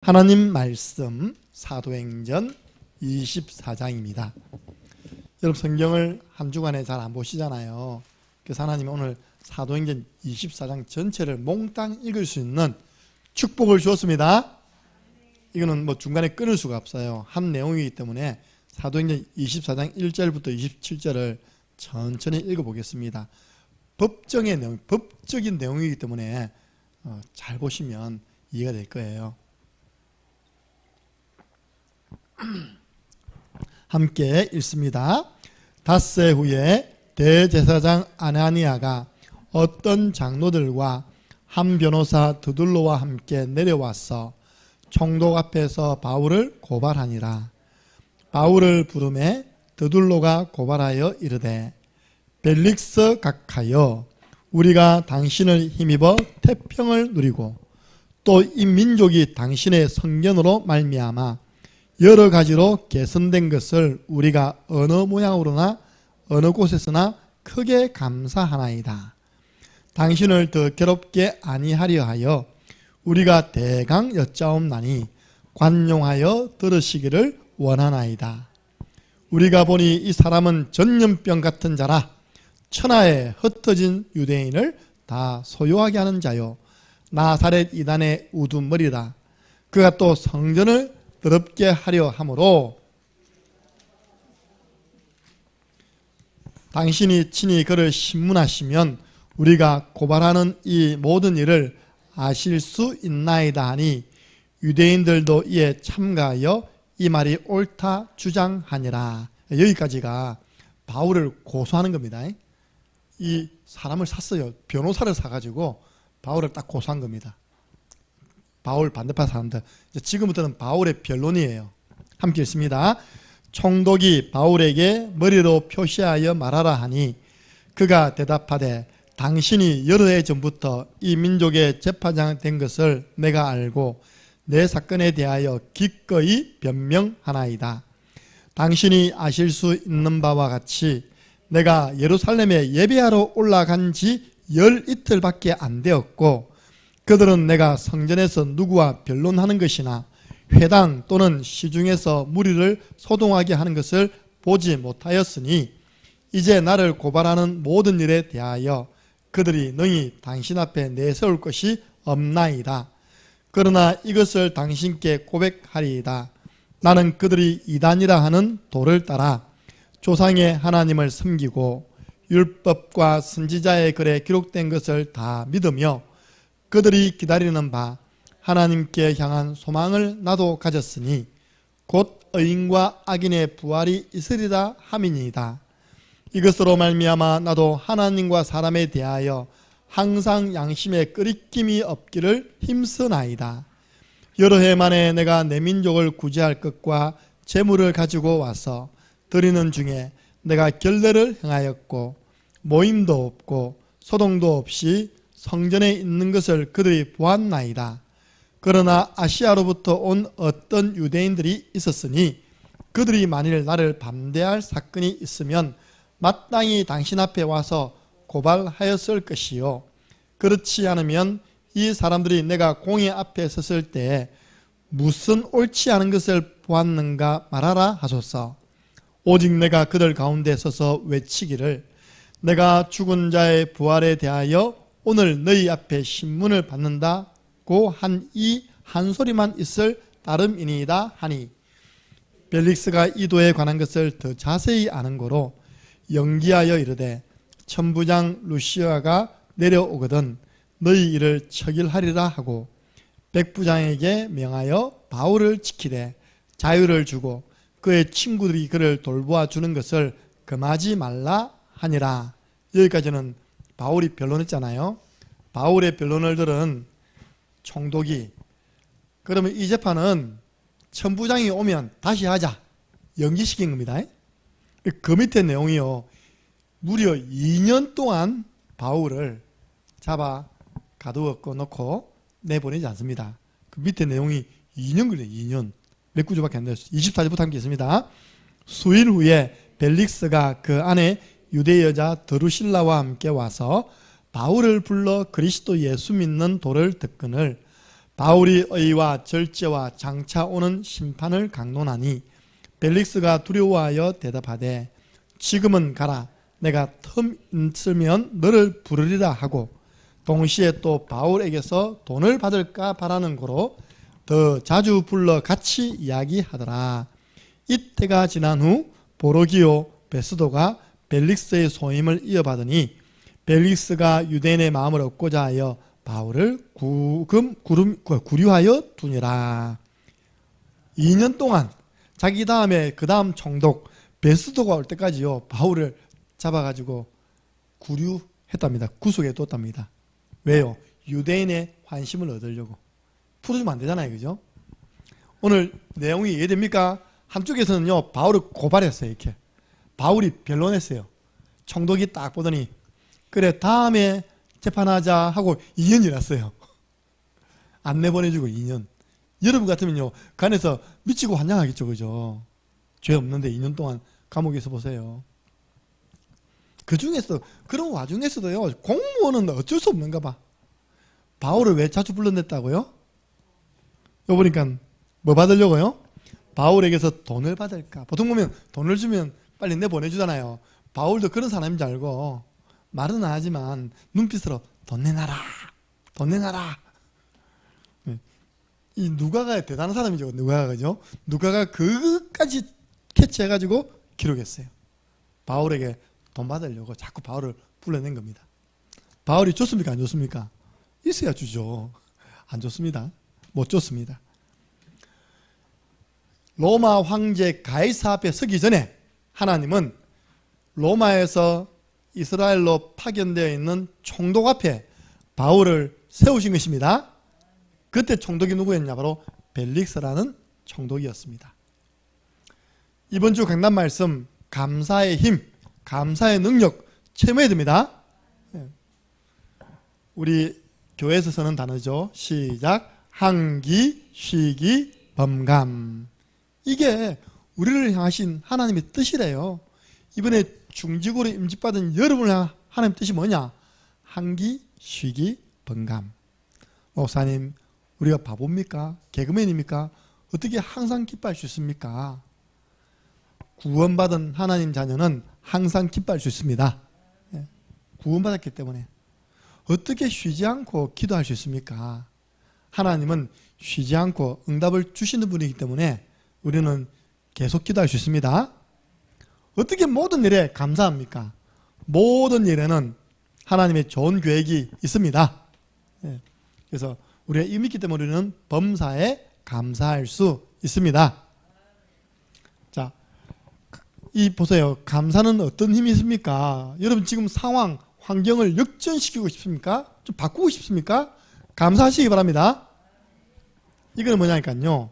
하나님 말씀 사도행전 24장입니다. 여러분 성경을 한 주간에 잘 안 보시잖아요. 그래서 하나님이 오늘 사도행전 24장 전체를 몽땅 읽을 수 있는 축복을 주었습니다. 이거는 중간에 끊을 수가 없어요. 한 내용이기 때문에 사도행전 24장 1절부터 27절을 천천히 읽어보겠습니다. 법적인 내용이기 때문에 잘 보시면 이해가 될 거예요. 함께 읽습니다. 닷새 후에 대제사장 아나니아가 어떤 장로들과 한 변호사 드둘로와 함께 내려와서 총독 앞에서 바울을 고발하니라. 바울을 부르매 드둘로가 고발하여 이르되 벨릭스 각하여 우리가 당신을 힘입어 태평을 누리고 또 이 민족이 당신의 성견으로 말미암아 여러 가지로 개선된 것을 우리가 어느 모양으로나 어느 곳에서나 크게 감사하나이다. 당신을 더 괴롭게 아니하려 하여 우리가 대강 여짜옵나니 관용하여 들으시기를 원하나이다. 우리가 보니 이 사람은 전염병 같은 자라 천하에 흩어진 유대인을 다 소요하게 하는 자요 나사렛 이단의 우두머리라. 그가 또 성전을 더럽게 하려 하므로 당신이 친히 그를 신문하시면 우리가 고발하는 이 모든 일을 아실 수 있나이다 하니 유대인들도 이에 참가하여 이 말이 옳다 주장하니라. 여기까지가 바울을 고소하는 겁니다. 이 사람을 샀어요. 변호사를 사가지고 바울을 딱 고소한 겁니다. 바울 반대파 사람들. 지금부터는 바울의 변론이에요. 함께 읽습니다. 총독이 바울에게 머리로 표시하여 말하라 하니 그가 대답하되 당신이 여러 해 전부터 이 민족의 재판장 된 것을 내가 알고 내 사건에 대하여 기꺼이 변명하나이다. 당신이 아실 수 있는 바와 같이 내가 예루살렘에 예배하러 올라간 지 열 이틀밖에 안 되었고 그들은 내가 성전에서 누구와 변론하는 것이나 회당 또는 시중에서 무리를 소동하게 하는 것을 보지 못하였으니 이제 나를 고발하는 모든 일에 대하여 그들이 능히 당신 앞에 내세울 것이 없나이다. 그러나 이것을 당신께 고백하리이다. 나는 그들이 이단이라 하는 도를 따라 조상의 하나님을 섬기고 율법과 선지자의 글에 기록된 것을 다 믿으며 그들이 기다리는 바 하나님께 향한 소망을 나도 가졌으니 곧 의인과 악인의 부활이 있으리라 함이니이다. 이것으로 말미암아 나도 하나님과 사람에 대하여 항상 양심에 끄리낌이 없기를 힘쓰나이다. 여러 해 만에 내가 내 민족을 구제할 것과 재물을 가지고 와서 드리는 중에 내가 결례를 행하였고 모임도 없고 소동도 없이 성전에 있는 것을 그들이 보았나이다. 그러나 아시아로부터 온 어떤 유대인들이 있었으니 그들이 만일 나를 반대할 사건이 있으면 마땅히 당신 앞에 와서 고발하였을 것이요 그렇지 않으면 이 사람들이 내가 공회 앞에 섰을 때 무슨 옳지 않은 것을 보았는가 말하라 하소서. 오직 내가 그들 가운데 서서 외치기를 내가 죽은 자의 부활에 대하여 오늘 너희 앞에 신문을 받는다고 한 이 한 소리만 있을 따름이니이다 하니 벨릭스가 이 도에 관한 것을 더 자세히 아는 고로 연기하여 이르되 천부장 루시아가 내려오거든 너희 일을 척일하리라 하고 백부장에게 명하여 바울을 지키되 자유를 주고 그의 친구들이 그를 돌보아 주는 것을 금하지 말라 하니라. 여기까지는 바울이 변론했잖아요. 바울의 변론을 들은 총독이 그러면 이 재판은 천부장이 오면 다시 하자 연기시킨 겁니다. 그 밑에 내용이요 무려 2년 동안 바울을 잡아 가두었고 놓고 내보내지 않습니다. 그 밑에 내용이 2년 걸려요. 2년 몇 구조밖에 안 됐어요. 24절부터 함께 있습니다. 수일 후에 벨릭스가 그 안에 유대 여자 드루실라와 함께 와서 바울을 불러 그리스도 예수 믿는 도를 듣거늘 바울이 의와 절제와 장차 오는 심판을 강론하니 벨릭스가 두려워하여 대답하되 지금은 가라. 내가 틈 있으면 너를 부르리라 하고 동시에 또 바울에게서 돈을 받을까 바라는 거로 더 자주 불러 같이 이야기하더라. 이때가 지난 후 보로기오 베스도가 벨릭스의 소임을 이어받으니 벨릭스가 유대인의 마음을 얻고자 하여 바울을 구류하여 두니라. 2년 동안 자기 다음에 그 다음 총독 베스도가 올 때까지요 바울을 잡아가지고 구류했답니다. 구속해 뒀답니다. 왜요? 유대인의 환심을 얻으려고. 풀어주면 안 되잖아요, 그죠? 오늘 내용이 이해됩니까? 한쪽에서는요 바울을 고발했어요. 이렇게 바울이 변론했어요. 총독이 딱 보더니 그래 다음에 재판하자 하고 2년 지났어요. 안 내보내주고 2년. 여러분 같으면요 그 안에서 미치고 환장하겠죠, 그죠? 죄 없는데 2년 동안 감옥에 있어 보세요. 그 중에서 그런 와중에서도요 공무원은 어쩔 수 없는가 봐. 바울을 왜 자주 불러냈다고요? 요 보니까 뭐 받으려고요? 바울에게서 돈을 받을까. 보통 보면 돈을 주면 빨리 내보내주잖아요. 바울도 그런 사람인 줄 알고 말은 안 하지만 눈빛으로 돈 내놔라, 돈 내놔라. 이 누가가 대단한 사람이죠. 누가가, 그죠? 누가가 그것까지 캐치해가지고 기록했어요. 바울에게 돈 받으려고 자꾸 바울을 불러낸 겁니다. 바울이 줬습니까? 안 줬습니까? 있어야 주죠. 안 줬습니다. 못 줬습니다. 로마 황제 가이사 앞에 서기 전에 하나님은 로마에서 이스라엘로 파견되어 있는 총독 앞에 바울을 세우신 것입니다. 그때 총독이 누구였냐? 바로 벨릭스라는 총독이었습니다. 이번 주 강단 말씀 감사의 힘, 감사의 능력 체험해야 됩니다. 우리 교회에서 쓰는 단어죠. 시작. 항기, 쉬기, 범감. 이게 우리를 향하신 하나님의 뜻이래요. 이번에 중직으로 임직받은 여러분을 향한 하나님의 뜻이 뭐냐? 항기, 쉬기, 범감. 목사님, 우리가 바보입니까? 개그맨입니까? 어떻게 항상 기뻐할 수 있습니까? 구원받은 하나님 자녀는 항상 기뻐할 수 있습니다. 구원받았기 때문에. 어떻게 쉬지 않고 기도할 수 있습니까? 하나님은 쉬지 않고 응답을 주시는 분이기 때문에 우리는 계속 기도할 수 있습니다. 어떻게 모든 일에 감사합니까? 모든 일에는 하나님의 좋은 계획이 있습니다. 그래서 우리가 이 믿기 때문에 우리는 범사에 감사할 수 있습니다. 자, 이 보세요. 감사는 어떤 힘이 있습니까? 여러분 지금 상황, 환경을 역전시키고 싶습니까? 좀 바꾸고 싶습니까? 감사하시기 바랍니다. 이거는 뭐냐니까요.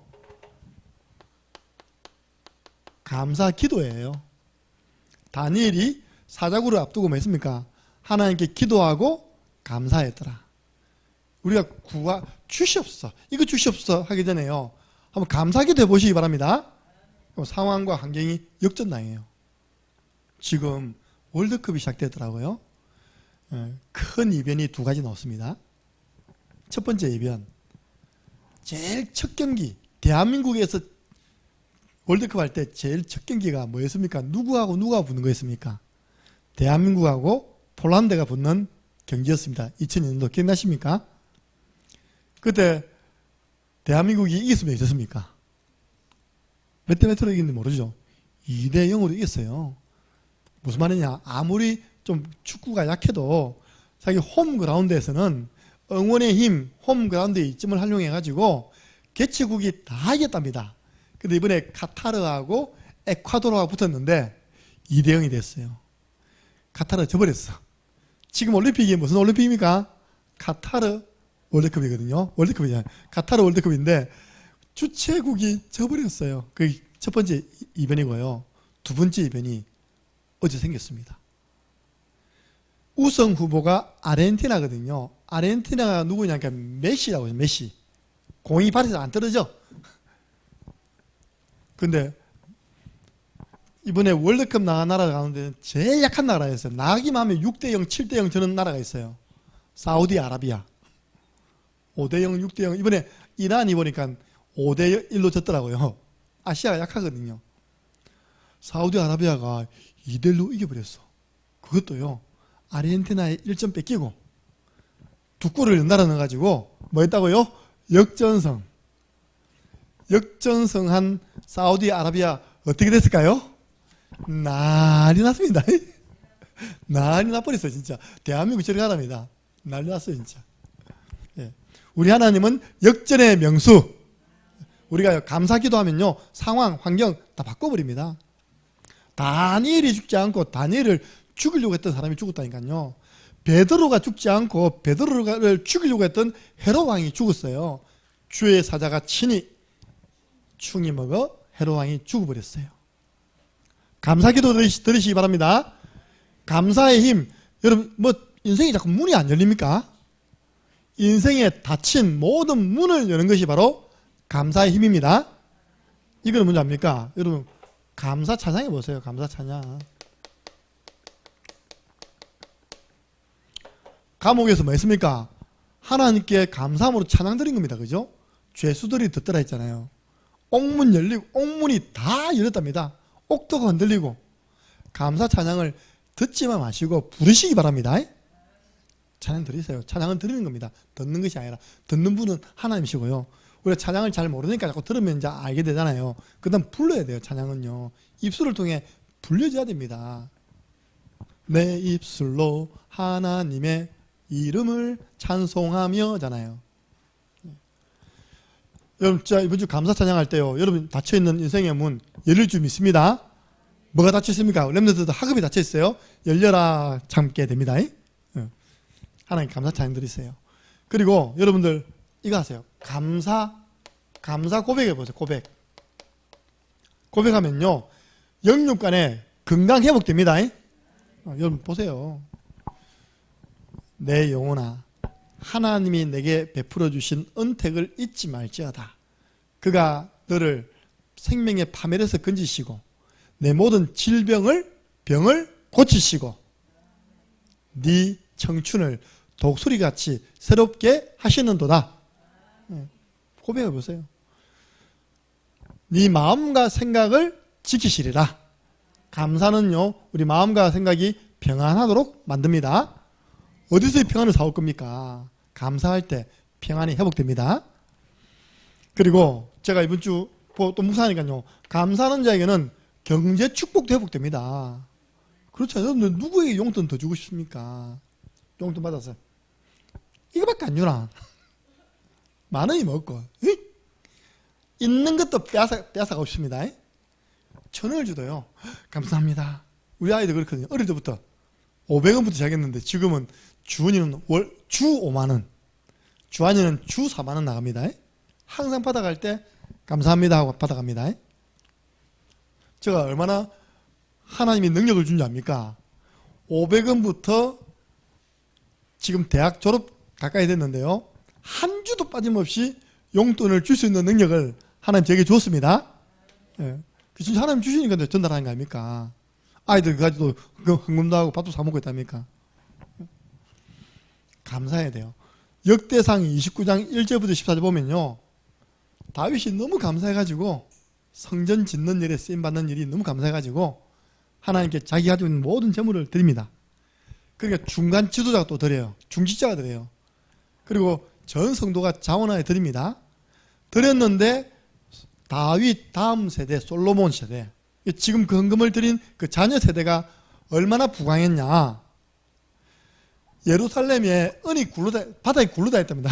감사 기도예요. 다니엘이 사자굴을 앞두고 뭐 했습니까? 하나님께 기도하고 감사했더라. 우리가 주시옵소서, 이거 주시옵소서 하기 전에요. 한번 감사기도 해보시기 바랍니다. 상황과 환경이 역전당해요. 지금 월드컵이 시작되더라고요. 큰 이변이 두 가지 나왔습니다. 첫 번째 이변, 제일 첫 경기, 대한민국에서 월드컵 할 때 제일 첫 경기가 뭐였습니까? 누구하고 누가 붙는 거였습니까? 대한민국하고 폴란드가 붙는 경기였습니다. 2002년도 기억나십니까? 그때 대한민국이 이겼으면 어땠습니까? 몇 대 몇으로 이겼는지 모르죠. 2대 0으로 이겼어요. 무슨 말이냐? 아무리 좀 축구가 약해도 자기 홈그라운드에서는 응원의 힘, 홈그라운드의 이점을 활용해가지고 개최국이 다 이겼답니다. 근데 이번에 카타르하고 에콰도르하고 붙었는데 2대 0이 됐어요. 카타르 져버렸어. 지금 올림픽이 무슨 올림픽입니까? 카타르 월드컵이거든요. 월드컵이잖아요. 카타르 월드컵인데 주최국이 져버렸어요. 그게 첫 번째 이변이고요. 두 번째 이변이 어제 생겼습니다. 우승 후보가 아르헨티나거든요. 아르헨티나가 누구냐니까 메시라고 해요. 메시. 공이 발에서 안 떨어져. 근데 이번에 월드컵 나간 나라 가운데 제일 약한 나라였어요. 나가기만 하면 6대 0, 7대 0 저는 나라가 있어요. 사우디아라비아. 5대0, 6대0. 이번에 이란이 보니까 5대1로 졌더라고요. 아시아가 약하거든요. 사우디아라비아가 2대1로 이겨버렸어. 그것도요, 아르헨티나에 1점 뺏기고 두 골을 연달아 넣어가지고 뭐 했다고요? 역전승. 역전승한 사우디아라비아 어떻게 됐을까요? 난리 났습니다. 난리 나버렸어요, 진짜. 대한민국 저리 가랍니다. 난리 났어요, 진짜. 예. 우리 하나님은 역전의 명수. 우리가 감사기도 하면요, 상황, 환경 다 바꿔버립니다. 다니엘이 죽지 않고 다니엘을 죽이려고 했던 사람이 죽었다니까요. 베드로가 죽지 않고 베드로를 죽이려고 했던 헤롯 왕이 죽었어요. 주의 사자가 친히 충이 먹어 헤롯 왕이 죽어버렸어요. 감사기도 들으시기 바랍니다. 감사의 힘. 여러분, 뭐 인생이 자꾸 문이 안 열립니까? 인생에 닫힌 모든 문을 여는 것이 바로 감사의 힘입니다. 이거는 뭔지 압니까? 여러분, 감사 찬양해 보세요. 감사 찬양. 감옥에서 뭐 했습니까? 하나님께 감사함으로 찬양 드린 겁니다. 그죠? 죄수들이 듣더라 했잖아요. 옥문 열리고, 옥문이 다 열렸답니다. 옥도가 흔들리고. 감사 찬양을 듣지만 마시고 부르시기 바랍니다. 찬양 드리세요. 찬양은 드리는 겁니다. 듣는 것이 아니라. 듣는 분은 하나님이시고요. 우리가 찬양을 잘 모르니까 자꾸 들으면 이제 알게 되잖아요. 그 다음 불러야 돼요. 찬양은요, 입술을 통해 불려져야 됩니다. 내 입술로 하나님의 이름을 찬송하며잖아요. 여러분, 진짜 이번 주 감사 찬양할 때요, 여러분 닫혀있는 인생의 문 열릴 줄 믿습니다. 뭐가 닫혀있습니까? 렘넌트들 학업이 닫혀있어요. 열려라 참게 됩니다. 하나님 감사 찬양 드리세요. 그리고 여러분들 이거 하세요. 감사 고백해 보세요. 고백하면요, 영육간에 건강 회복됩니다. 여러분 보세요. 내 영혼아, 하나님이 내게 베풀어 주신 은택을 잊지 말지어다. 그가 너를 생명의 파멸에서 건지시고 내 모든 병을 고치시고 네 청춘을 독수리같이 새롭게 하시는도다. 고백해 보세요. 네 마음과 생각을 지키시리라. 감사는요, 우리 마음과 생각이 평안하도록 만듭니다. 어디서 평안을 사올 겁니까? 감사할 때 평안이 회복됩니다. 그리고 제가 이번 주 또 묵상하니까요, 감사하는 자에게는 경제 축복도 회복됩니다. 그렇죠. 여러분들 누구에게 용돈 더 주고 싶습니까? 용돈 받아서 이거밖에 안 주나? 만 원이 먹고 있는 것도 빼앗아가고 싶습니다. 1,000원을 주도요, 감사합니다. 우리 아이들 그렇거든요. 어릴 때부터 500원부터 시작했는데 지금은 주은이는 주 5만원, 주한이는 주 4만원 나갑니다. 항상 받아갈 때 감사합니다 하고 받아갑니다. 제가 얼마나 하나님이 능력을 준 줄 압니까? 500원부터 지금 대학 졸업 가까이 됐는데요, 한 주도 빠짐없이 용돈을 줄 수 있는 능력을 하나님 제게 줬습니다. 진짜 하나님 주시니까 전달하는 거 아닙니까? 아이들 가지고 헌금도 하고 밥도 사 먹고 있답니까? 감사해야 돼요. 역대상 29장 1절부터 14절 보면요, 다윗이 너무 감사해가지고 성전 짓는 일에 쓰임받는 일이 너무 감사해가지고 하나님께 자기 가지고 있는 모든 재물을 드립니다. 그러니까 중간 지도자가 또 드려요. 중직자가 드려요. 그리고 전 성도가 자원하에 드립니다. 드렸는데 다윗 다음 세대, 솔로몬 세대, 지금 그 헌금을 드린 그 자녀 세대가 얼마나 부강했냐. 예루살렘에 바닥에 굴러다녔답니다.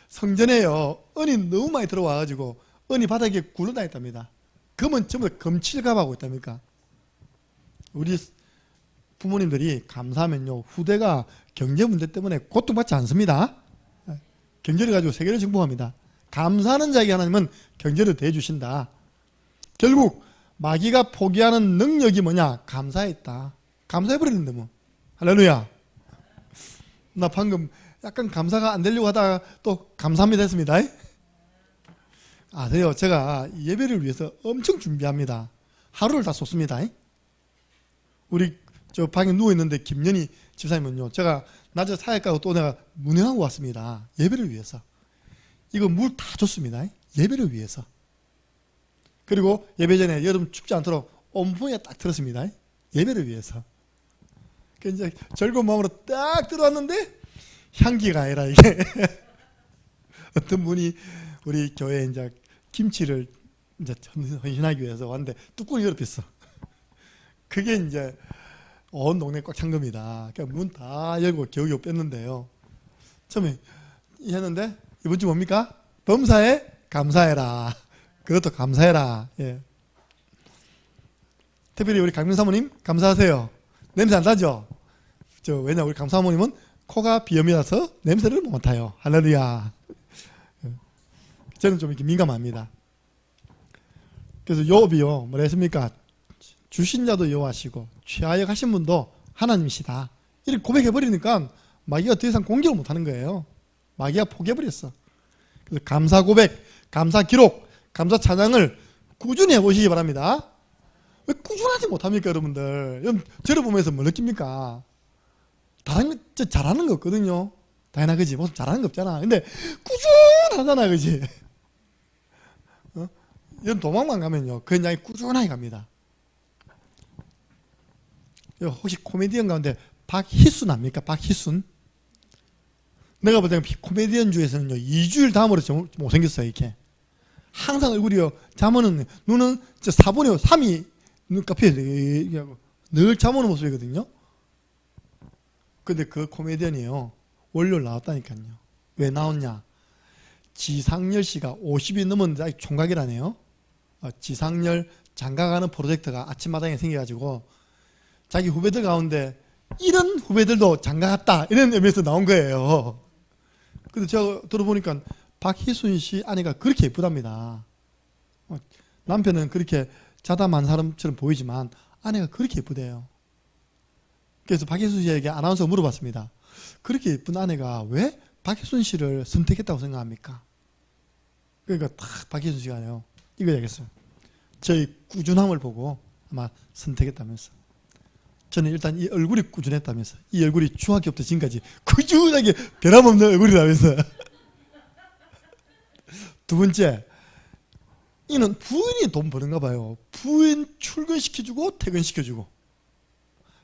성전에요, 은이 너무 많이 들어와가지고 은이 바닥에 굴러다녔답니다. 금은 전부 다 금칠갑하고 있답니까? 우리 부모님들이 감사하면요, 후대가 경제 문제 때문에 고통받지 않습니다. 경제를 가지고 세계를 정복합니다. 감사하는 자에게 하나님은 경제를 대해주신다. 결국 마귀가 포기하는 능력이 뭐냐? 감사에 있다. 감사해버리는데 뭐. 할렐루야. 나 방금 약간 감사가 안 되려고 하다가 또 감사합니다 했습니다. 아세요? 제가 예배를 위해서 엄청 준비합니다. 하루를 다 쏟습니다. 우리 저 방에 누워있는데 김연희 집사님은요, 제가 낮에 사역가고 또 내가 문행하고 왔습니다. 예배를 위해서. 이거 물 다 줬습니다. 예배를 위해서. 그리고 예배 전에 여러분 춥지 않도록 온풍에 딱 들었습니다. 예배를 위해서. 이제 즐거운 마음으로 딱 들어왔는데 향기가 아니라 이게 어떤 분이 우리 교회에 이제 김치를 이제 헌신하기 위해서 왔는데 뚜껑이 열었어. 그게 이제 온 동네 꽉 찬 겁니다. 그러니까 문 다 열고 겨우겨우 뺐는데요. 처음에 했는데 이번 주 뭡니까? 범사에 감사해라. 그것도 감사해라. 예. 특별히 우리 강민 사모님 감사하세요. 냄새 안 나죠? 왜냐 우리 강 사모님은 코가 비염이라서 냄새를 못 맡아요. 할렐루야. 저는 좀 이렇게 민감합니다. 그래서 요업이요 뭐라 했습니까? 주신 자도 여호와시고 취하여 가신 분도 하나님이시다. 이렇게 고백해버리니까 마귀가 더 이상 공격을 못하는 거예요. 마귀가 포기해버렸어. 그래서 감사 고백, 감사 기록, 감사 찬양을 꾸준히 해보시기 바랍니다. 왜 꾸준하지 못합니까 여러분들? 여러분 저를 보면서 뭐 느낍니까? 잘하는 거 없거든요. 다이나 그지? 무슨 잘하는 거 없잖아. 근데 꾸준하잖아 그지? 여러분 도망만 가면요 그냥 꾸준하게 갑니다. 혹시 코미디언 가운데 박희순 압니까? 박희순? 내가 볼 때는 코미디언 중에서는요 2주일 다음으로 못생겼어요. 이렇게 항상 얼굴이요 잠오는 눈은 진짜 4분의 3이 눈꺼풀에 늘 잠오는 모습이거든요. 근데 그 코미디언이요 월요일 나왔다니까요. 왜 나왔냐? 지상열 씨가 50이 넘었는데 아직 총각이라네요. 지상열 장가가는 프로젝트가 아침마당에 생겨가지고 자기 후배들 가운데 이런 후배들도 장가갔다 이런 의미에서 나온 거예요. 근데 제가 들어보니까 박희순 씨 아내가 그렇게 예쁘답니다. 남편은 그렇게 자담한 사람처럼 보이지만 아내가 그렇게 예쁘대요. 그래서 박희순 씨에게 아나운서가 물어봤습니다. 그렇게 예쁜 아내가 왜 박희순 씨를 선택했다고 생각합니까? 그러니까 딱 박희순 씨가요 이거 얘기했어요. 저희 꾸준함을 보고 아마 선택했다면서. 저는 일단 이 얼굴이 꾸준했다면서. 이 얼굴이 중학교부터 지금까지 꾸준하게 변함없는 얼굴이라면서. 두 번째, 이는 부인이 돈 버는가 봐요. 부인 출근시켜주고 퇴근시켜주고.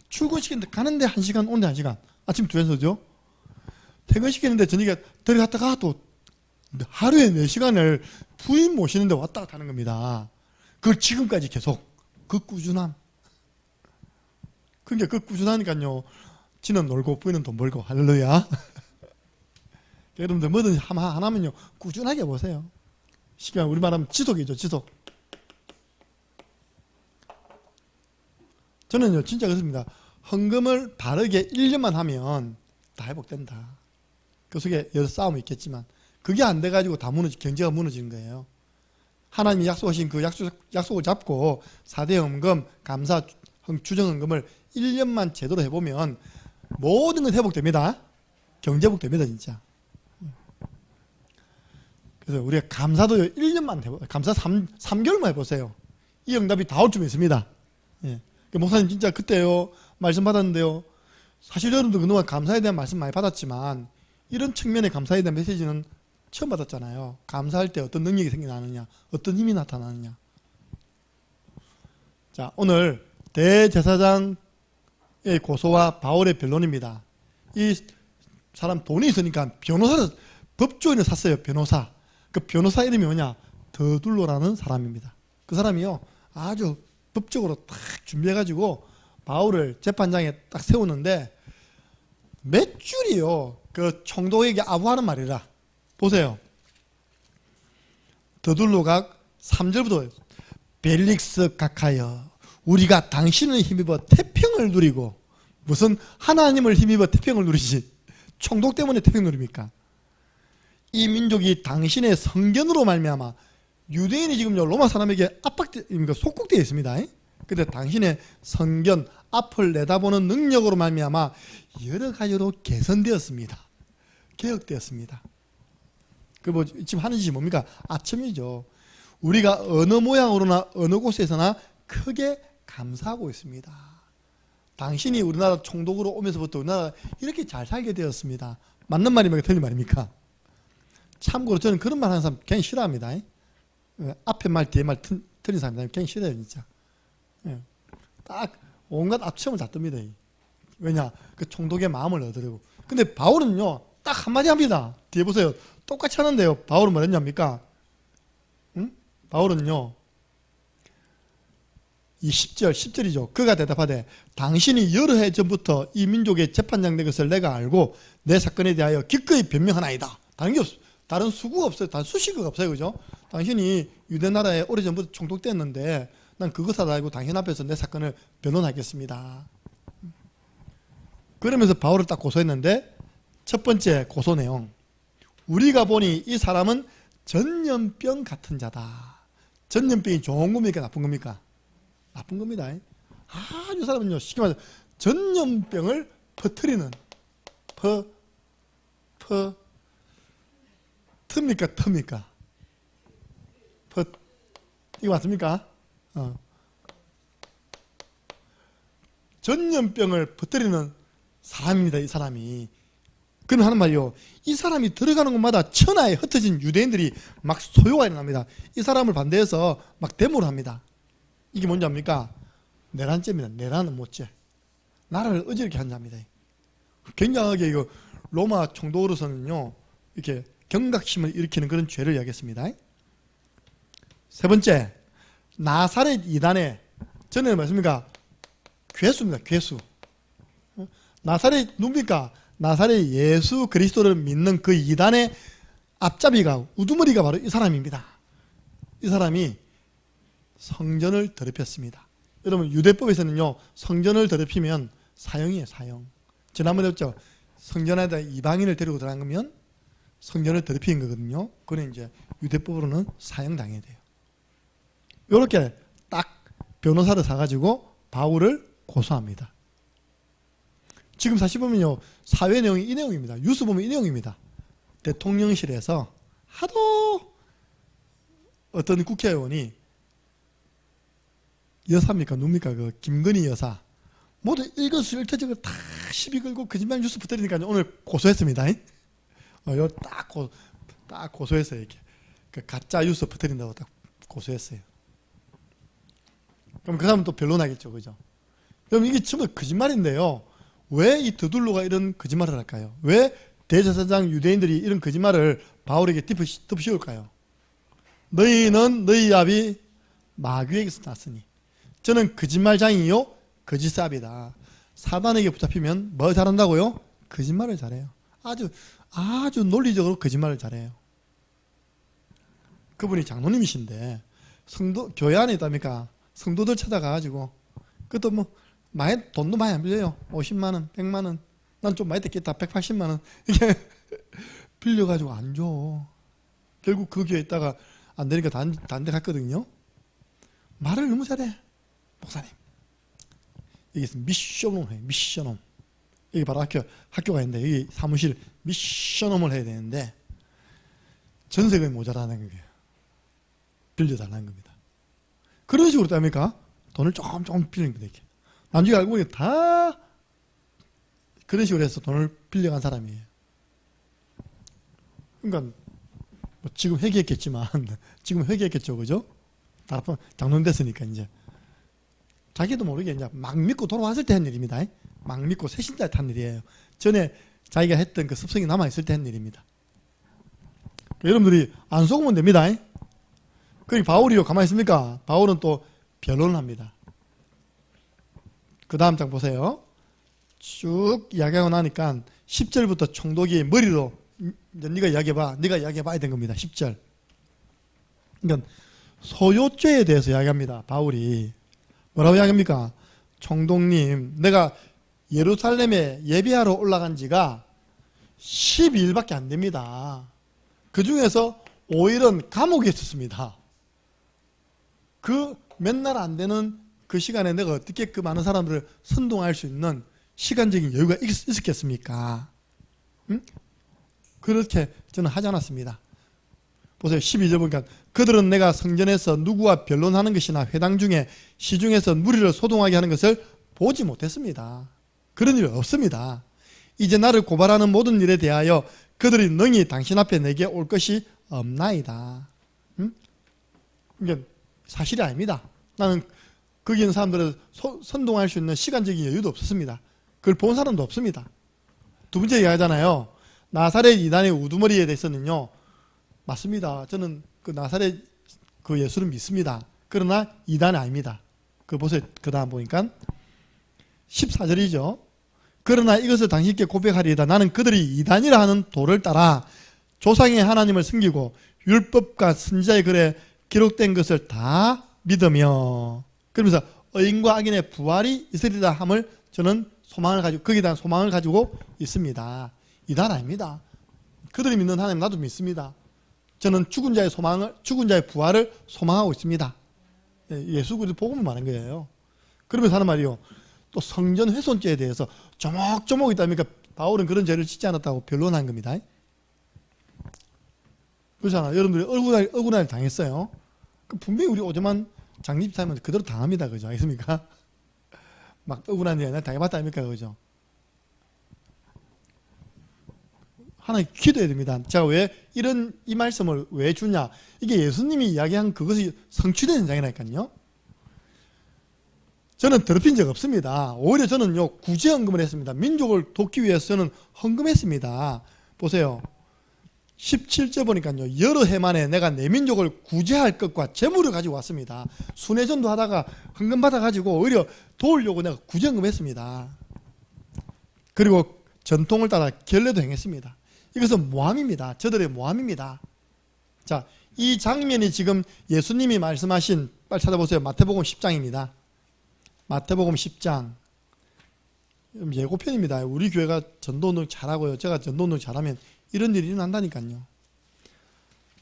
출근시키는데 가는데 1시간 오는데 1시간. 아침 2회서죠. 퇴근시키는데 저녁에 들어갔다가 또 하루에 4시간을 부인 모시는데 왔다 갔다 하는 겁니다. 그걸 지금까지 계속 그 꾸준함. 그러니까 그 꾸준하니까요 지는 놀고 부인은 돈 벌고 할렐루야. 여러분들 뭐든 하나면요 꾸준하게 보세요. 시간 우리 말하면 지속이죠. 지속. 저는요 진짜 그렇습니다. 헌금을 바르게 1년만 하면 다 회복된다. 그 속에 여러 싸움이 있겠지만 그게 안 돼가지고 다 경제가 무너지는 거예요. 하나님이 약속하신 그 약속을 잡고 4대 헌금, 감사, 주정헌금을 1년만 제대로 해보면 모든 건 회복됩니다. 경제 회복됩니다 진짜. 그래서 우리가 감사도 1년만 해보세요. 감사 3개월만 해보세요. 이 응답이 다 올 줄 믿습니다. 예. 목사님 진짜 그때요 말씀 받았는데요. 사실 여러분도 그동안 감사에 대한 말씀 많이 받았지만 이런 측면의 감사에 대한 메시지는 처음 받았잖아요. 감사할 때 어떤 능력이 생겨나느냐, 어떤 힘이 나타나느냐. 자, 오늘 대제사장의 고소와 바울의 변론입니다. 이 사람 돈이 있으니까 변호사를 법조인을 샀어요. 변호사. 그 변호사 이름이 뭐냐? 더둘로라는 사람입니다. 그 사람이요 아주 법적으로 딱 준비해가지고 바울을 재판장에 딱 세우는데 몇 줄이요 그 총독에게 아부하는 말이라. 보세요. 더둘로가 3절부터 벨릭스 각하여 우리가 당신을 힘입어 태평을 누리고. 무슨 하나님을 힘입어 태평을 누리지 총독 때문에 태평 누립니까? 이 민족이 당신의 성견으로 말미암아 유대인이 지금요 로마 사람에게 속국되어 있습니다. 근데 당신의 성견 앞을 내다보는 능력으로 말미암아 여러 가지로 개선되었습니다. 개혁되었습니다. 그 지금 하는 짓이 뭡니까? 아첨이죠. 우리가 어느 모양으로나 어느 곳에서나 크게 감사하고 있습니다. 당신이 우리나라 총독으로 오면서부터 우리나라가 이렇게 잘 살게 되었습니다. 맞는 말입니까? 틀린 말입니까? 참고로 저는 그런 말 하는 사람 굉장히 싫어합니다. 앞에 말 뒤에 말 틀린 사람들 굉장히 싫어요 진짜. 딱 온갖 압청을 다 뜹니다. 왜냐? 그 총독의 마음을 얻으려고. 근데 바울은요 딱 한마디 합니다. 뒤에 보세요. 똑같이 하는데요. 바울은 뭐랬냐입니까? 바울은요 이 10절이죠. 그가 대답하되 당신이 여러 해 전부터 이 민족의 재판장 된 것을 내가 알고 내 사건에 대하여 기꺼이 변명하나이다. 다른 게 없어. 다른 수구가 없어요. 다른 수식어가 없어요. 그죠? 당신이 유대 나라에 오래전부터 총독됐는데 난 그것 알고 당신 앞에서 내 사건을 변론하겠습니다. 그러면서 바울을 딱 고소했는데 첫 번째 고소 내용. 우리가 보니 이 사람은 전염병 같은 자다. 전염병이 좋은 겁니까? 나쁜 겁니까? 나쁜 겁니다. 이 사람은요 쉽게 말해서 전염병을 퍼뜨리는 터입니까? 이거 맞습니까? 전염병을 퍼뜨리는 사람입니다. 이 사람이. 그럼 하는 말이요. 이 사람이 들어가는 곳마다 천하에 흩어진 유대인들이 막 소요가 일어납니다. 이 사람을 반대해서 막 데모를 합니다. 이게 뭔지 압니까? 내란죄입니다. 내란은 못죄. 나라를 어지럽게 한 자입니다. 굉장하게 이거 로마 총독으로서는요 이렇게 경각심을 일으키는 그런 죄를 이야기했습니다. 세 번째, 나사렛 이단의 전에는 말씀입니까? 괴수입니다. 괴수. 나사렛 누굽니까? 나사렛 예수 그리스도를 믿는 그 이단의 앞잡이가 우두머리가 바로 이 사람입니다. 이 사람이 성전을 더럽혔습니다. 여러분 유대법에서는요 성전을 더럽히면 사형이에요. 사형. 지난번에 했죠. 성전에다 이방인을 데리고 들어간 거면 성전을 더럽힌 거거든요. 그는 이제 유대법으로는 사형당해야 돼요. 이렇게 딱 변호사를 사가지고 바울을 고소합니다. 지금 사실 보면요 사회 내용이 이 내용입니다. 뉴스 보면 이 내용입니다. 대통령실에서 하도 어떤 국회의원이 여사입니까? 누굽니까? 그 김건희 여사 모두 일거수일투족을 다 시비 걸고 거짓말 뉴스 붙들으니까 오늘 고소했습니다. 요 딱 고소했어요. 이렇게 그 가짜 뉴스 붙들린다고 딱 고소했어요. 그럼 그 사람은 또 변론하겠죠, 그죠? 그럼 이게 전부 거짓말인데요. 왜 이 더둘로가 이런 거짓말을 할까요? 왜 대제사장 유대인들이 이런 거짓말을 바울에게 덮씌울까요? 너희는 너희 아비 마귀에게서 났으니 저는 거짓말장이요 거짓삽이다. 사단에게 붙잡히면 뭐 잘한다고요? 거짓말을 잘해요. 아주 논리적으로 거짓말을 잘해요. 그분이 장로님이신데 교회 안에 있답니까? 성도들 찾아가가지고 그것도 뭐 돈도 많이 안 빌려요. 50만 원, 100만 원. 난 좀 많이 됐겠다. 180만 원. 이게 빌려가지고 안 줘. 결국 그 교회에 있다가 안 되니까 다른 데 갔거든요. 말을 너무 잘해. 목사님. 여기서 미션홈 해요. 미션홈. 여기 바로 학교가 있는데 여기 사무실 미션홈을 해야 되는데 전세금이 모자라는 거예요. 빌려달라는 겁니다. 그런 식으로 됩니까? 돈을 조금 빌리는 겁니다. 이렇게. 나중에 알고 보니 다 그런 식으로 해서 돈을 빌려간 사람이에요. 그러니까 뭐 지금 회개했겠지만 지금 회개했겠죠, 그죠? 다른 장로님 됐으니까 이제 자기도 모르게 이제 막 믿고 돌아왔을 때 한 일입니다. 막 믿고 새신자에 탄 일이에요. 전에 자기가 했던 그 습성이 남아 있을 때 한 일입니다. 여러분들이 안 속으면 됩니다. 그리고 바울이요 가만히 있습니까? 바울은 또 변론을 합니다. 그 다음 장 보세요. 쭉 이야기하고 나니까 10절부터 총독이 머리로 네가 이야기해봐야 된 겁니다. 10절. 그러니까 소요죄에 대해서 이야기합니다. 바울이 뭐라고 이야기합니까? 총독님, 내가 예루살렘에 예배하러 올라간 지가 12일밖에 안 됩니다. 그 중에서 5일은 감옥에 있었습니다. 그 맨날 안 되는 그 시간에 내가 어떻게 그 많은 사람들을 선동할 수 있는 시간적인 여유가 있었겠습니까? 응? 그렇게 저는 하지 않았습니다. 보세요. 12절 보니까 그들은 내가 성전에서 누구와 변론하는 것이나 회당 중에 시중에서 무리를 소동하게 하는 것을 보지 못했습니다. 그런 일 없습니다. 이제 나를 고발하는 모든 일에 대하여 그들이 능히 당신 앞에 내게 올 것이 없나이다. 이게 사실이 아닙니다. 나는 거기 있는 사람들을 선동할 수 있는 시간적인 여유도 없었습니다. 그걸 본 사람도 없습니다. 두 번째 이야기잖아요. 나사렛 이단의 우두머리에 대해서는요, 맞습니다. 저는 그 나사렛 그 예수를 믿습니다. 그러나 이단은 아닙니다. 그 보세요. 그 다음 보니까 14절이죠. 그러나 이것을 당신께 고백하리이다. 나는 그들이 이단이라 하는 도를 따라 조상의 하나님을 숨기고 율법과 선지자의 글에 기록된 것을 다 믿으며, 그러면서 의인과 악인의 부활이 있으리라 함을 저는 소망을 가지고, 거기에 대한 소망을 가지고 있습니다. 이단 아닙니다. 그들이 믿는 하나님 나도 믿습니다. 저는 죽은 자의 부활을 소망하고 있습니다. 예수 그리스도 복음을 말한 거예요. 그러면서 하는 말이요, 또 성전 훼손죄에 대해서 조목조목 있다니까 바울은 그런 죄를 짓지 않았다고 변론한 겁니다. 그렇잖아. 여러분들이 억울할 당했어요. 분명히 우리 오저만 장립사님은 그대로 당합니다. 그죠? 알겠습니까? 막 억울한 일 당해봤다 아닙니까? 그죠? 하나님 기도해야 됩니다. 제가 왜 이 말씀을 왜 주냐? 이게 예수님이 이야기한 그것이 성취된 현장이라니까요. 저는 더럽힌 적 없습니다. 오히려 저는요, 구제헌금을 했습니다. 민족을 돕기 위해서 저는 헌금했습니다. 보세요. 17절 보니까요, 여러 해 만에 내가 내 민족을 구제할 것과 재물을 가지고 왔습니다. 순회전도 하다가 헌금 받아가지고 오히려 도우려고 내가 구제헌금 했습니다. 그리고 전통을 따라 결례도 행했습니다. 이것은 모함입니다. 저들의 모함입니다. 자, 이 장면이 지금 예수님이 말씀하신, 빨리 찾아보세요. 마태복음 10장입니다. 마태복음 10장. 예고편입니다. 우리 교회가 전도운동 잘하고요. 제가 전도운동 잘하면 이런 일이 일어난다니까요.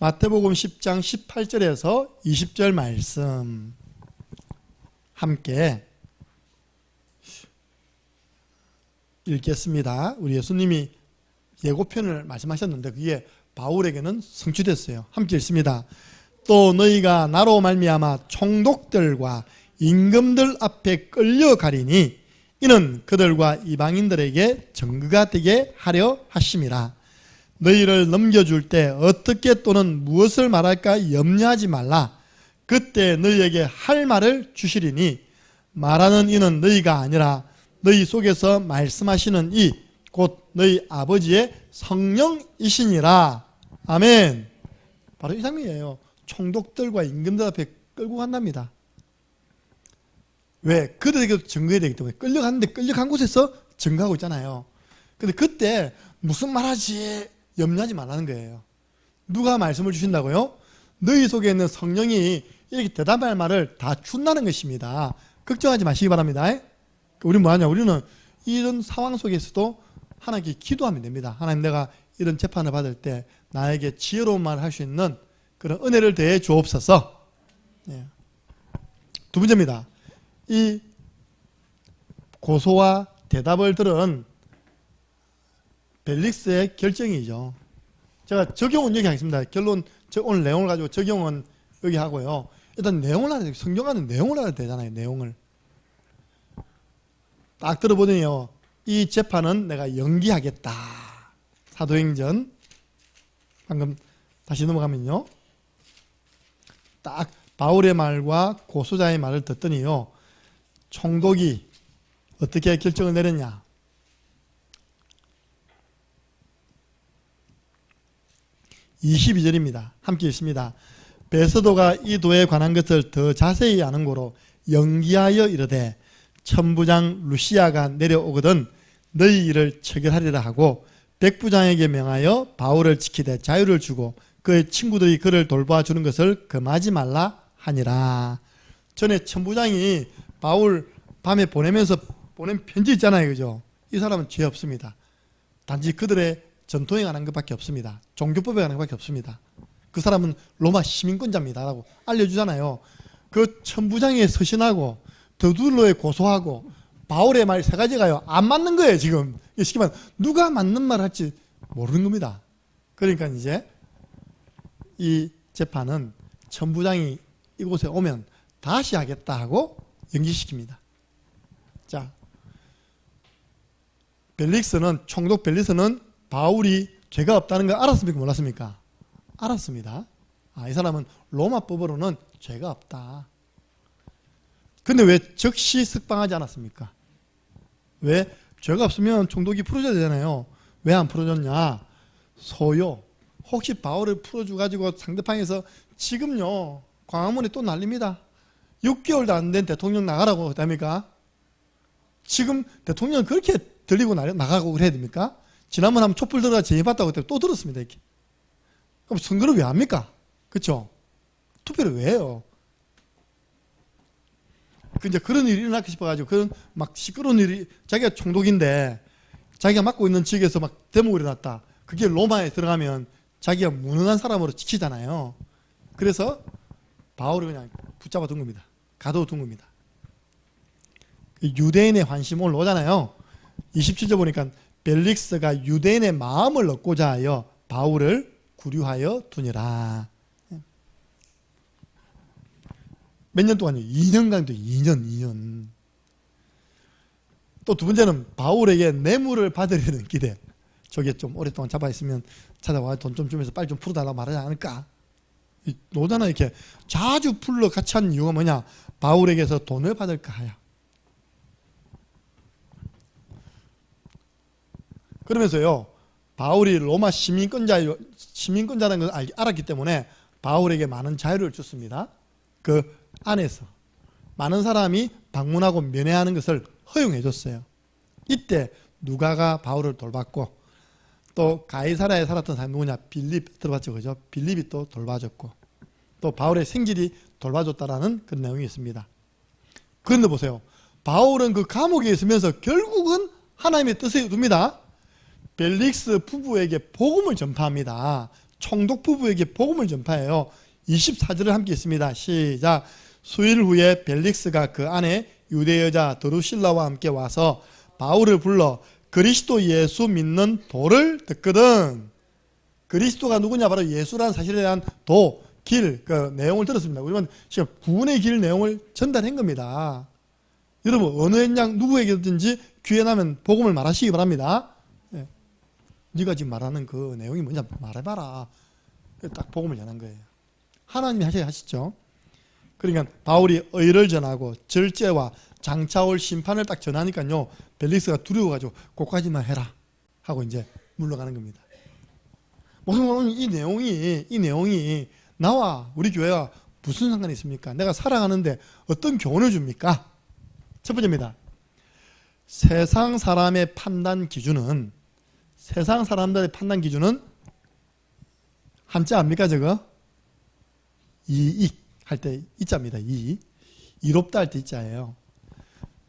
마태복음 10장 18절에서 20절 말씀 함께 읽겠습니다. 우리 예수님이 예고편을 말씀하셨는데 그게 바울에게는 성취됐어요. 함께 읽습니다. 또 너희가 나로 말미암아 총독들과 임금들 앞에 끌려가리니 이는 그들과 이방인들에게 증거가 되게 하려 하심이라. 너희를 넘겨줄 때 어떻게 또는 무엇을 말할까 염려하지 말라. 그때 너희에게 할 말을 주시리니 말하는 이는 너희가 아니라 너희 속에서 말씀하시는 이 곧 너희 아버지의 성령이시니라. 아멘. 바로 이 장면이에요. 총독들과 임금들 앞에 끌고 간답니다. 왜? 그들에게도 증거해야 되기 때문에. 끌려갔는데 끌려간 곳에서 증거하고 있잖아요. 근데 그때 무슨 말하지 염려하지 말라는 거예요. 누가 말씀을 주신다고요? 너희 속에 있는 성령이 이렇게 대답할 말을 다 준다는 것입니다. 걱정하지 마시기 바랍니다. 우리는 뭐하냐? 우리는 이런 상황 속에서도 하나님께 기도하면 됩니다. 하나님, 내가 이런 재판을 받을 때 나에게 지혜로운 말을 할 수 있는 그런 은혜를 대해 주옵소서. 두 번째입니다. 이 고소와 대답을 들은 벨릭스의 결정이죠. 제가 적용은 여기 하겠습니다. 결론, 오늘 내용을 가지고 적용은 여기 하고요. 일단 내용을 알아야 돼요. 성경하는 내용을 알아야 되잖아요. 내용을. 딱 들어보니요, 이 재판은 내가 연기하겠다. 사도행전. 방금 다시 넘어가면요. 딱 바울의 말과 고소자의 말을 듣더니요, 총독이 어떻게 결정을 내렸냐. 22절입니다. 함께 읽습니다. 베서도가 이 도에 관한 것을 더 자세히 아는 고로 연기하여 이르되 천부장 루시아가 내려오거든 너희 일을 처결하리라 하고 백부장에게 명하여 바울을 지키되 자유를 주고 그의 친구들이 그를 돌봐 주는 것을 금하지 말라 하니라. 전에 천부장이 바울 밤에 보내면서 보낸 편지 있잖아요. 그죠? 이 사람은 죄 없습니다. 단지 그들의 전통에 관한 것밖에 없습니다. 종교법에 관한 것밖에 없습니다. 그 사람은 로마 시민권자입니다 라고 알려주잖아요. 그 천부장에 서신하고 더둘로에 고소하고 바울의 말 세 가지가요 안 맞는 거예요. 지금 쉽게 말하면 누가 맞는 말 할지 모르는 겁니다. 그러니까 이제 이 재판은 천부장이 이곳에 오면 다시 하겠다 하고 연기시킵니다. 자, 총독 벨릭스는 바울이 죄가 없다는 걸 알았습니까? 몰랐습니까? 알았습니다. 이 사람은 로마법으로는 죄가 없다. 근데 왜 즉시 석방하지 않았습니까? 왜? 죄가 없으면 총독이 풀어줘야 되잖아요. 왜 안 풀어줬냐? 소요. 혹시 바울을 풀어줘가지고 상대방에서 지금요 광화문에 또 난립니다. 6개월도 안 된 대통령 나가라고 그럽니까? 지금 대통령 그렇게 들리고 나가고 그래야 됩니까? 지난번 한번 촛불 들어가 제의받다고 그때 또 들었습니다. 이렇게. 그럼 선거를 왜 합니까? 그렇죠? 투표를 왜 해요? 이제 그런 일이 일어날까 싶어가지고 그런 막 시끄러운 일이 자기가 총독인데 자기가 맡고 있는 지역에서 막 데모가 일어났다. 그게 로마에 들어가면 자기가 무능한 사람으로 지키잖아요. 그래서 바울을 그냥 붙잡아 둔 겁니다. 가둬둔 겁니다. 유대인의 환심이 올라오잖아요. 27절 보니까 벨릭스가 유대인의 마음을 얻고자 하여 바울을 구류하여 두니라. 몇 년 동안요? 2년간도 2년. 또 두 번째는 바울에게 뇌물을 받으려는 기대. 저게 좀 오랫동안 잡아있으면 찾아와 돈 좀 주면서 빨리 좀 풀어달라고 말하지 않을까? 노다나 이렇게 자주 풀러 같이 한 이유가 뭐냐? 바울에게서 돈을 받을까 하여. 그러면서요, 바울이 로마 시민권자라는 걸 알았기 때문에 바울에게 많은 자유를 줬습니다. 그 안에서 많은 사람이 방문하고 면회하는 것을 허용해 줬어요. 이때 누가가 바울을 돌봤고 또 가이사라에 살았던 사람이 누구냐? 빌립 들어봤죠, 그죠? 빌립이 또 돌봐줬고 또 바울의 생질이 돌봐줬다라는 그런 내용이 있습니다. 그런데 보세요, 바울은 그 감옥에 있으면서 결국은 하나님의 뜻을 이룹니다. 벨릭스 부부에게 복음을 전파합니다. 총독 부부에게 복음을 전파해요. 24절을 함께 있습니다. 시작. 수일 후에 벨릭스가 그 안에 유대 여자 드루실라와 함께 와서 바울을 불러 그리스도 예수 믿는 도를 듣거든. 그리스도가 누구냐? 바로 예수라는 사실에 대한 도, 길, 그 내용을 들었습니다. 우리는 지금 구원의 길 내용을 전달한 겁니다. 여러분 어느 현장 누구에게든지 기회 나면 복음을 말하시기 바랍니다. 네가 지금 말하는 그 내용이 뭐냐 말해봐라. 딱 복음을 전한 거예요. 하나님이 하시죠. 그러니까 바울이 의를 전하고 절제와 장차올 심판을 딱 전하니까요, 벨릭스가 두려워가지고 그까지만 해라 하고 이제 물러가는 겁니다. 무슨 이 내용이 나와 우리 교회와 무슨 상관이 있습니까? 내가 살아가는데 어떤 교훈을 줍니까? 첫 번째입니다. 세상 사람의 판단 기준은 한자 압니까 저거? 이익 할 때 이자입니다. 이롭다 할 때 이자예요.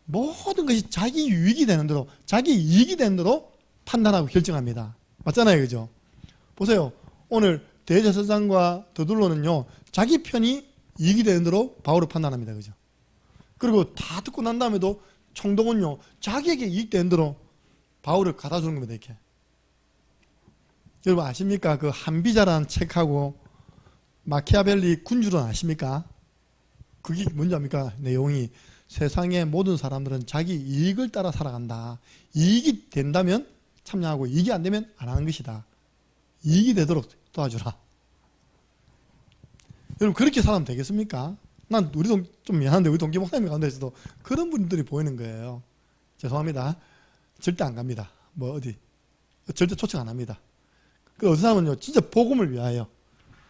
모든 것이 자기 유익이 되는 대로, 자기 이익이 되는 대로 판단하고 결정합니다. 맞잖아요, 그죠? 보세요. 오늘 대제사장과 더둘로는요, 자기 편이 이익이 되는 대로 바울을 판단합니다, 그죠? 그리고 다 듣고 난 다음에도 총독은요, 자기에게 이익되는 대로 바울을 갖다 주는 겁니다, 이렇게. 여러분 아십니까? 그 한비자라는 책하고 마키아벨리 군주론 아십니까? 그게 뭔지 압니까? 내용이 세상의 모든 사람들은 자기 이익을 따라 살아간다. 이익이 된다면 참여하고 이익이 안 되면 안 하는 것이다. 이익이 되도록 도와주라. 여러분 그렇게 살아면 되겠습니까? 난 우리도 좀 미안한데 우리 동기 목사님 가운데서도 그런 분들이 보이는 거예요. 죄송합니다. 절대 안 갑니다. 뭐 어디 절대 초청 안 합니다. 그 어떤 사람은요 진짜 복음을 위하여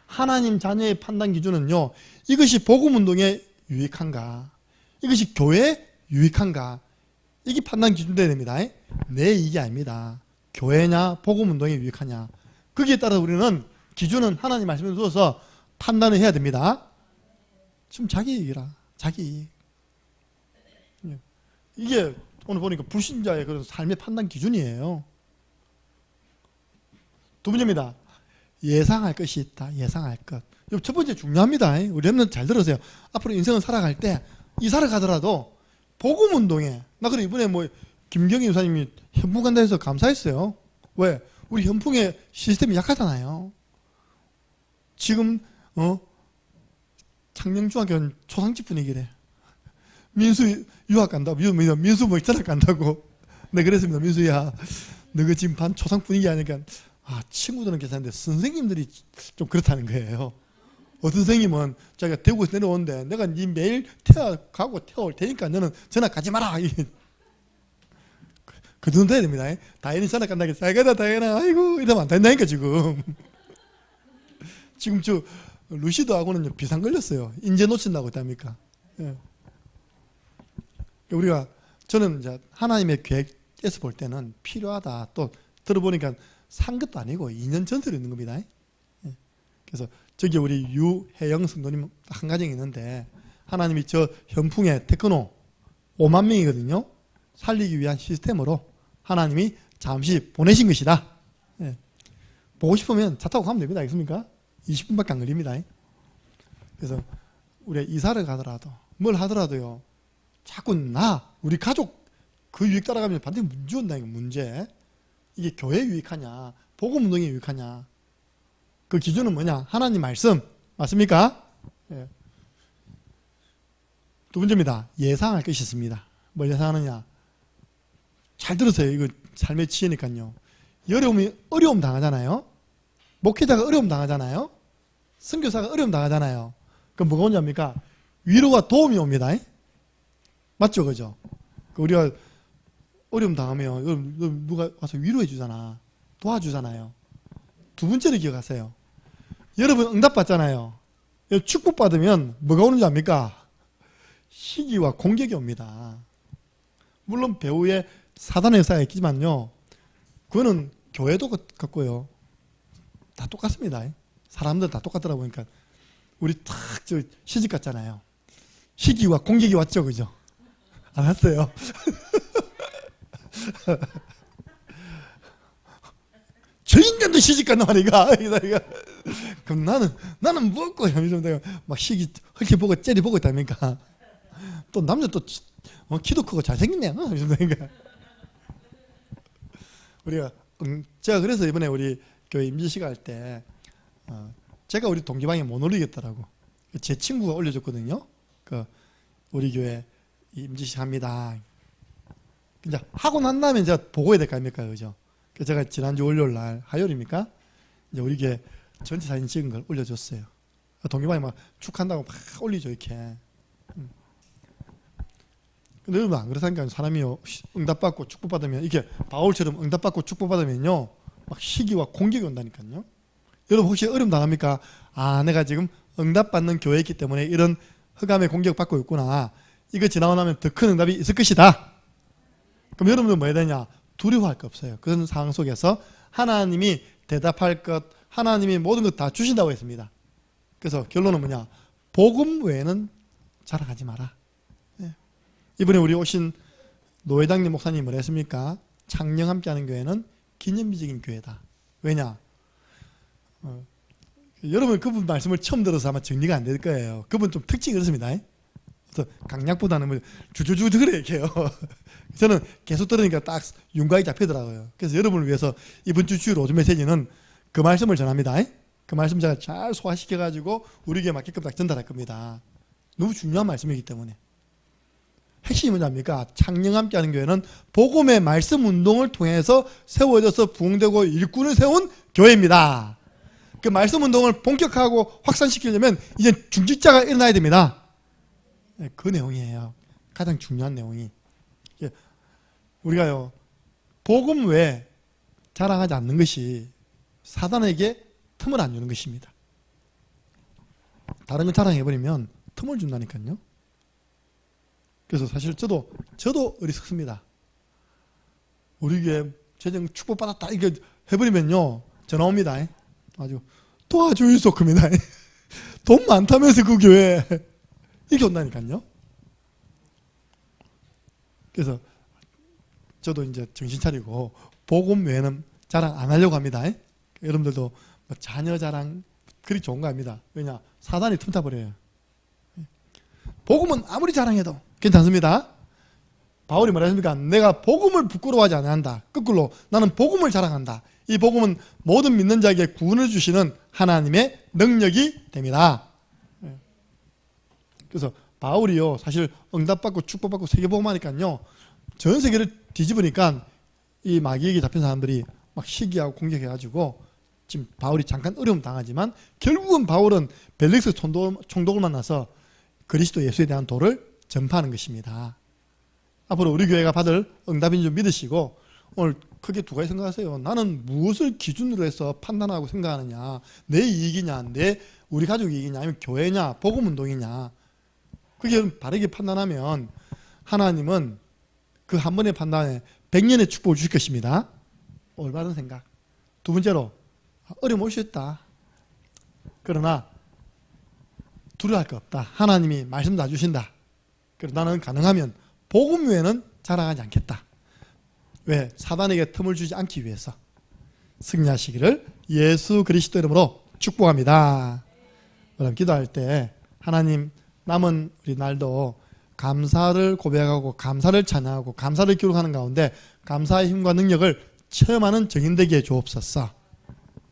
하나님 자녀의 판단 기준은요, 이것이 복음운동에 유익한가, 이것이 교회에 유익한가, 이게 판단 기준 돼야 됩니다. 내 이익이 아닙니다. 교회냐 복음운동에 유익하냐, 거기에 따라 우리는 기준은 하나님 말씀에 두어서 판단을 해야 됩니다. 지금 자기 이익이라, 자기 이익. 이게 오늘 보니까 불신자의 그런 삶의 판단 기준이에요. 두 번째입니다. 예상할 것이 있다. 예상할 것. 첫 번째 중요합니다. 우리 랩런트 잘 들으세요. 앞으로 인생을 살아갈 때 이사를 가더라도 복음운동에, 나 그래 이번에 뭐 김경희 유사님이 현풍 간다 해서 감사했어요. 왜? 우리 현풍의 시스템이 약하잖아요. 지금 창녕중학교는 초상집 분위기래. 민수 유학 간다. 민수 뭐 있잖아 간다고. 네 그랬습니다. 민수야, 너가 지금 반 초상 분위기 하니까 친구들은 괜찮은데 선생님들이 좀 그렇다는 거예요. 어떤 선생님은 자기가 대구에서 내려오는데 내가 네 매일 태워올 테니까 너는 전학 가지 마라. 그 정도 돼야 됩니다. 다현이 전학 간다니까 잘 가다 다현아 아이고 이러면 안 된다니까 지금. 지금 저 루시드하고는 비상 걸렸어요. 인재 놓친다고 했답니까? 예. 우리가 저는 이제 하나님의 계획에서 볼 때는 필요하다. 또 들어보니까 산 것도 아니고 2년 전설이 있는 겁니다. 예. 그래서 저기 우리 유혜영 성도님 한 가정이 있는데 하나님이 저 현풍의 테크노 5만 명이거든요. 살리기 위한 시스템으로 하나님이 잠시 보내신 것이다. 예. 보고 싶으면 차 타고 가면 됩니다. 알겠습니까? 20분밖에 안 걸립니다. 그래서 우리가 이사를 가더라도 뭘 하더라도요. 자꾸 우리 가족 그 유익 따라가면 반드시 문제 온다니까. 문제. 이게 교회에 유익하냐 복음 운동에 유익하냐. 그 기준은 뭐냐? 하나님 말씀 맞습니까? 예. 두 번째입니다. 예상할 것이 있습니다. 뭘 예상하느냐? 잘 들으세요. 이거 삶의 지혜니까요. 어려움 당하잖아요. 목회자가 어려움 당하잖아요. 선교사가 어려움 당하잖아요. 그럼 뭐가 오냐입니까? 위로와 도움이 옵니다. 맞죠? 그죠? 우리가 어려움 당하면 누가 와서 위로해 주잖아. 도와주잖아요. 두 번째를 기억하세요. 여러분 응답받잖아요. 축복받으면 뭐가 오는지 압니까? 시기와 공격이 옵니다. 물론 배후에 사단의 역사가 있지만요. 그거는 교회도 같고요. 다 똑같습니다. 사람들 다 똑같더라 보니까 우리 탁 시집 갔잖아요. 시기와 공격이 왔죠. 그죠? 안 왔어요? 저 인간도 시집 간단 말이가. 그럼 나는 먹고 막 시기 헐키 보고 째리 보고 있다니까. 또 남자 또 키도 크고 잘생겼네. 우리가 제가 그래서 이번에 우리 교회 임지시가 할 때 제가 우리 동기방에 못 올리겠더라고. 제 친구가 올려줬거든요. 우리 교회 임지시 합니다. 이제 하고 난 다음에 제가 보고해야 될 거 아닙니까, 그죠? 그래서 제가 지난주 월요일 날 화요일입니까? 이제 우리 교회 전체 사진 찍은 걸 올려줬어요. 동기방에 막 축한다고 막 올리죠 이렇게. 근데 여러분 안 그렇다니까. 사람이요 응답받고 축복받으면 이렇게 바울처럼 응답받고 축복받으면요 막 시기와 공격이 온다니까요. 여러분 혹시 어려움 당합니까? 내가 지금 응답받는 교회에 있기 때문에 이런 흑암의 공격받고 있구나. 이거 지나고 나면 더 큰 응답이 있을 것이다. 그럼 여러분들 뭐 해야 되냐? 두려워할 거 없어요. 그런 상황 속에서 하나님이 대답할 것, 하나님이 모든 것 다 주신다고 했습니다. 그래서 결론은 뭐냐? 복음 외에는 자랑하지 마라. 이번에 우리 오신 노회장님 목사님 뭐라 했습니까? 창녕 함께하는 교회는 기념비적인 교회다. 왜냐? 여러분 그분 말씀을 처음 들어서 아마 정리가 안 될 거예요. 그분 좀 특징이 그렇습니다. 그래서 강약보다는 뭐 주주주 그래 얘기해요. 저는 계속 들으니까 딱 윤곽이 잡히더라고요. 그래서 여러분을 위해서 이번 주 주일 오전 메시지는 그 말씀을 전합니다. 그 말씀 제가 잘 소화시켜가지고 우리에게 맞게끔 딱 전달할 겁니다. 너무 중요한 말씀이기 때문에. 핵심이 뭐냐입니까? 창녕 함께하는 교회는 복음의 말씀 운동을 통해서 세워져서 부흥되고 일꾼을 세운 교회입니다. 그 말씀 운동을 본격화하고 확산시키려면 이제 중직자가 일어나야 됩니다. 그 내용이에요. 가장 중요한 내용이. 우리가요 복음 외에 자랑하지 않는 것이 사단에게 틈을 안 주는 것입니다. 다른 걸 자랑해버리면 틈을 준다니까요. 그래서 사실 저도 어리석습니다. 우리 교회 재정 축복받았다 이거 해버리면요 전화 옵니다. 아주 도와주이소 겁니다. 돈 많다면서 그 교회 이렇게 온다니까요. 그래서 저도 이제 정신 차리고 복음 외에는 자랑 안 하려고 합니다. 여러분들도 자녀 자랑 그리 좋은 거 아닙니다. 왜냐? 사단이 틈타버려요. 복음은 아무리 자랑해도 괜찮습니다. 바울이 뭐라 했습니까? 내가 복음을 부끄러워하지 않는다. 거꾸로 나는 복음을 자랑한다. 이 복음은 모든 믿는 자에게 구원을 주시는 하나님의 능력이 됩니다. 그래서 바울이요 사실 응답받고 축복받고 세계복음 하니까요 전 세계를 뒤집으니까 이 마귀에게 잡힌 사람들이 막 시기하고 공격해가지고 지금 바울이 잠깐 어려움 당하지만 결국은 바울은 벨릭스 총독을 만나서 그리스도 예수에 대한 도를 전파하는 것입니다. 앞으로 우리 교회가 받을 응답인 줄 믿으시고 오늘 크게 두 가지 생각하세요. 나는 무엇을 기준으로 해서 판단하고 생각하느냐, 내 이익이냐, 우리 가족 이익이냐, 아니면 교회냐, 복음운동이냐. 그게 바르게 판단하면 하나님은 그 한 번의 판단에 100년의 축복을 주실 것입니다. 올바른 생각. 두 번째로 어려움 올 수 있다. 그러나 두려워할 거 없다. 하나님이 말씀 다 주신다. 그러나 나는 가능하면 복음 외에는 자랑하지 않겠다. 왜? 사단에게 틈을 주지 않기 위해서. 승리하시기를 예수 그리스도 이름으로 축복합니다. 그럼 기도할 때 하나님 남은 우리 날도 감사를 고백하고 감사를 찬양하고 감사를 기록하는 가운데 감사의 힘과 능력을 체험하는 정인되게 해 주옵소서.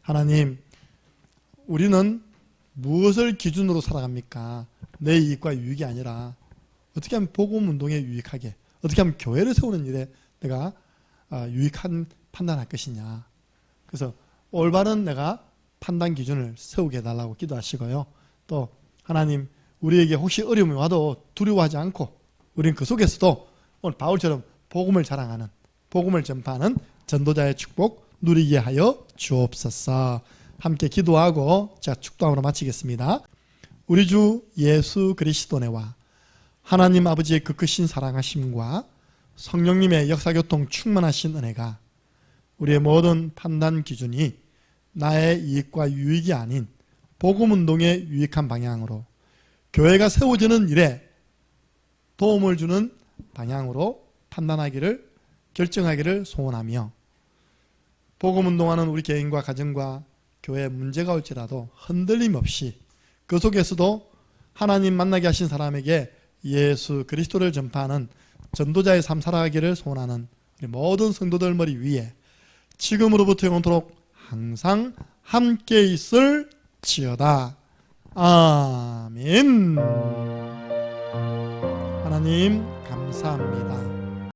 하나님, 우리는 무엇을 기준으로 살아갑니까? 내 이익과 유익이 아니라 어떻게 하면 복음 운동에 유익하게, 어떻게 하면 교회를 세우는 일에 내가 유익한 판단할 것이냐. 그래서 올바른 내가 판단 기준을 세우게 해달라고 기도하시고요. 또 하나님, 우리에게 혹시 어려움이 와도 두려워하지 않고 우리는 그 속에서도 오늘 바울처럼 복음을 자랑하는, 복음을 전파하는 전도자의 축복 누리게 하여 주옵소서. 함께 기도하고 제가 축도함으로 마치겠습니다. 우리 주 예수 그리스도네와 하나님 아버지의 그 크신 사랑하심과 성령님의 역사교통 충만하신 은혜가 우리의 모든 판단 기준이 나의 이익과 유익이 아닌 복음운동의 유익한 방향으로, 교회가 세워지는 일에 도움을 주는 방향으로 판단하기를, 결정하기를 소원하며, 복음운동하는 우리 개인과 가정과 교회에 문제가 올지라도 흔들림 없이 그 속에서도 하나님 만나게 하신 사람에게 예수 그리스도를 전파하는 전도자의 삶 살아가기를 소원하는 우리 모든 성도들 머리 위에 지금으로부터 영원토록 항상 함께 있을지어다. 아멘. 하나님 감사합니다.